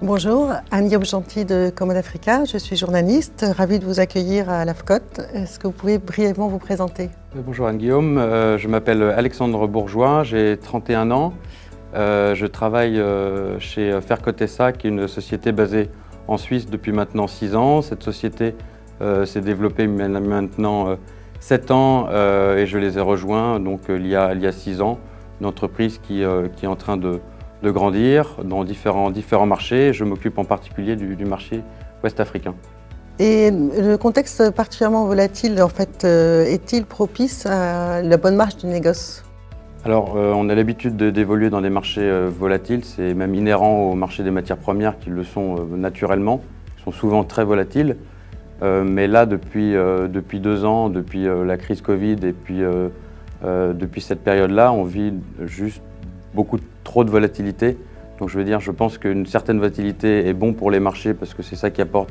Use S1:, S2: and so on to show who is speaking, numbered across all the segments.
S1: Bonjour, Anne-Guillaume Gentil de Commode Africa. Je suis journaliste, ravie de vous accueillir à l'AFCOT. Est-ce que vous pouvez brièvement vous présenter?
S2: Bonjour Anne-Guillaume, je m'appelle Alexandre Bourgeois, j'ai 31 ans. Je travaille chez Faircotessa, qui est une société basée en Suisse depuis maintenant 6 ans. Cette société s'est développée maintenant 7 ans et je les ai rejoints donc, il y a 6 ans. Une entreprise qui est en train de grandir dans différents marchés. Je m'occupe en particulier du marché ouest-africain.
S1: Et le contexte particulièrement volatile, en fait, est-il propice à la bonne marche du négoce?
S2: Alors, on a l'habitude d'évoluer dans des marchés volatiles. C'est même inhérent au marché des matières premières qui le sont naturellement. Ils sont souvent très volatiles. Mais là, depuis 2 ans, depuis la crise Covid et puis depuis cette période-là, on vit juste beaucoup trop de volatilité. Donc je pense qu'une certaine volatilité est bon pour les marchés parce que c'est ça qui apporte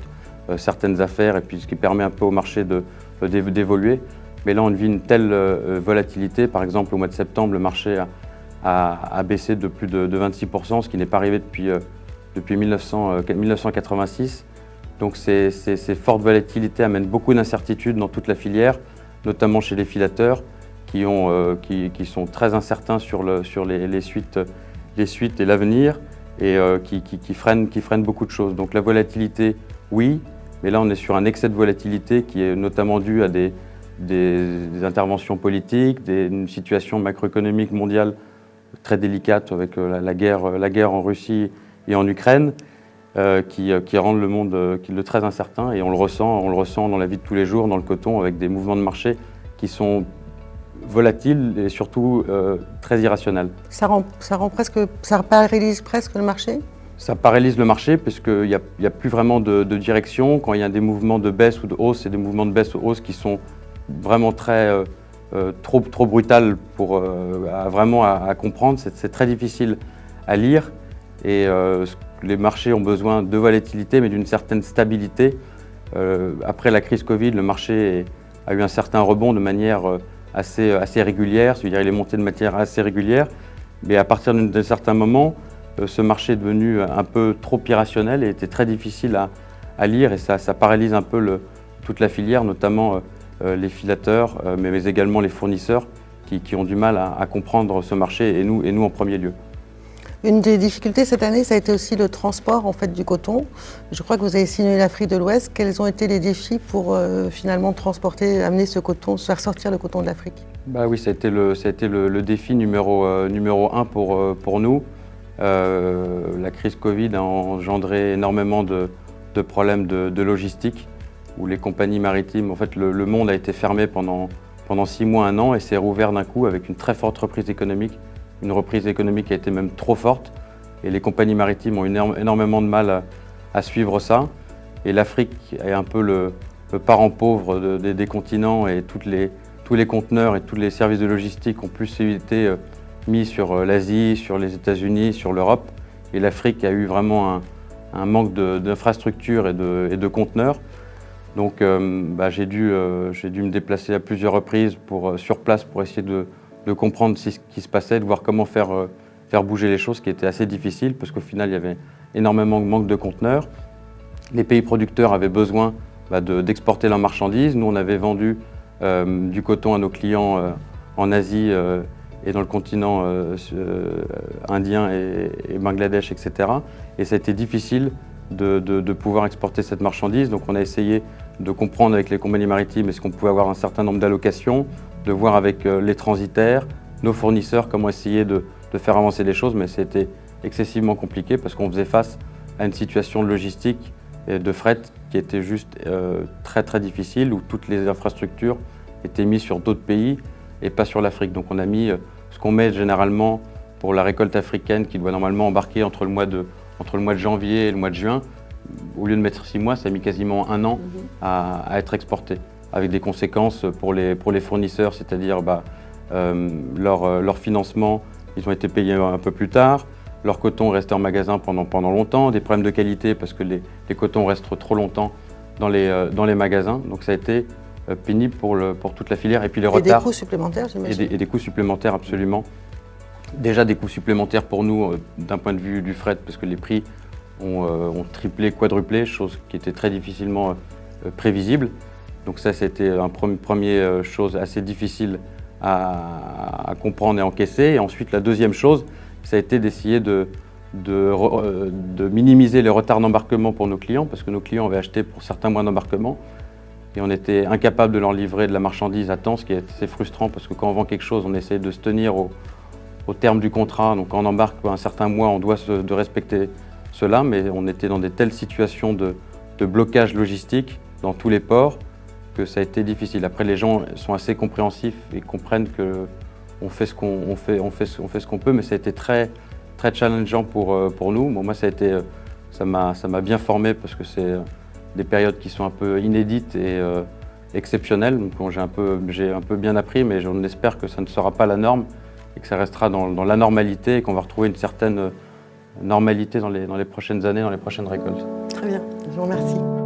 S2: certaines affaires et puis ce qui permet un peu au marché d'évoluer. Mais là, on vit une telle volatilité. Par exemple, au mois de septembre, le marché a baissé de plus de 26%, ce qui n'est pas arrivé depuis 1986. Donc ces fortes volatilités amènent beaucoup d'incertitudes dans toute la filière, notamment chez les filateurs, qui sont très incertains sur les suites et l'avenir et qui freinent beaucoup de choses. Donc la volatilité, oui, mais là on est sur un excès de volatilité qui est notamment dû à des interventions politiques, une situation macroéconomique mondiale très délicate avec la guerre en Russie et en Ukraine qui rendent le monde très incertain et on le ressent dans la vie de tous les jours, dans le coton, avec des mouvements de marché qui sont volatiles et surtout très irrationnels.
S1: Ça paralyse presque le marché?
S2: Ça paralyse le marché parce qu'il n'y a plus vraiment de direction. Quand il y a des mouvements de baisse ou de hausse, c'est des mouvements de baisse ou hausse qui sont vraiment trop brutales pour vraiment à comprendre. C'est très difficile à lire et les marchés ont besoin de volatilité mais d'une certaine stabilité. Après la crise Covid, le marché a eu un certain rebond de manière assez régulière, c'est-à-dire il est monté de manière assez régulière, mais à partir d'un certain moment, ce marché est devenu un peu trop irrationnel et était très difficile à lire et ça paralyse un peu toute la filière, notamment les filateurs, mais également les fournisseurs qui ont du mal à comprendre ce marché et nous en premier lieu.
S1: Une des difficultés cette année, ça a été aussi le transport en fait, du coton. Je crois que vous avez signé l'Afrique de l'Ouest. Quels ont été les défis pour finalement amener ce coton, faire sortir le coton de l'Afrique?
S2: Bah oui, ça a été le défi numéro 1 pour nous. La crise Covid a engendré énormément de problèmes de logistique, où les compagnies maritimes, en fait le monde a été fermé pendant 6 mois, 1 an et s'est rouvert d'un coup avec une très forte reprise économique. Une reprise économique qui a été même trop forte et les compagnies maritimes ont eu énormément de mal à suivre ça. Et l'Afrique est un peu le parent pauvre des continents et tous les conteneurs et tous les services de logistique ont plus été mis sur l'Asie, sur les États-Unis, sur l'Europe. Et l'Afrique a eu vraiment un manque d'infrastructures et de conteneurs. Donc j'ai dû me déplacer à plusieurs reprises sur place pour essayer de comprendre ce qui se passait, de voir comment faire bouger les choses, qui était assez difficile parce qu'au final, il y avait énormément de manque de conteneurs. Les pays producteurs avaient besoin d'exporter leurs marchandises. Nous, on avait vendu du coton à nos clients en Asie et dans le continent indien et Bangladesh, etc. Et ça a été difficile de pouvoir exporter cette marchandise. Donc on a essayé de comprendre avec les compagnies maritimes est-ce qu'on pouvait avoir un certain nombre d'allocations, de voir avec les transitaires, nos fournisseurs, comment essayer de faire avancer les choses, mais c'était excessivement compliqué parce qu'on faisait face à une situation de logistique et de fret qui était juste très difficile, où toutes les infrastructures étaient mises sur d'autres pays et pas sur l'Afrique. Donc on a mis ce qu'on met généralement pour la récolte africaine qui doit normalement embarquer entre le mois de janvier et le mois de juin. Au lieu de mettre 6 mois, ça a mis quasiment 1 an à être exporté, avec des conséquences pour les fournisseurs, c'est-à-dire leur financement, ils ont été payés un peu plus tard, leur coton restait en magasin pendant longtemps, des problèmes de qualité parce que les cotons restent trop longtemps dans les magasins, donc ça a été pénible pour toute la filière. Et puis les retards.
S1: Et des coûts supplémentaires, j'imagine.
S2: Et des coûts supplémentaires, absolument. Déjà des coûts supplémentaires pour nous d'un point de vue du fret, parce que les prix ont triplé, quadruplé, chose qui était très difficilement prévisible. Donc ça, c'était une première chose assez difficile à comprendre et encaisser. Et ensuite, la deuxième chose, ça a été d'essayer de minimiser les retards d'embarquement pour nos clients, parce que nos clients avaient acheté pour certains mois d'embarquement et on était incapable de leur livrer de la marchandise à temps, ce qui est assez frustrant parce que quand on vend quelque chose, on essaie de se tenir au terme du contrat. Donc quand on embarque un certain mois, on doit de respecter cela, mais on était dans des telles situations de blocage logistique dans tous les ports que ça a été difficile. Après, les gens sont assez compréhensifs et comprennent qu'on fait ce qu'on peut, mais ça a été très challengeant pour nous. Bon, moi, ça m'a bien formé parce que c'est des périodes qui sont un peu inédites et exceptionnelles. Donc j'ai un peu bien appris, mais on espère que ça ne sera pas la norme et que ça restera dans la normalité et qu'on va retrouver une certaine normalité dans les prochaines années, dans les prochaines récoltes.
S1: Très bien, je vous remercie.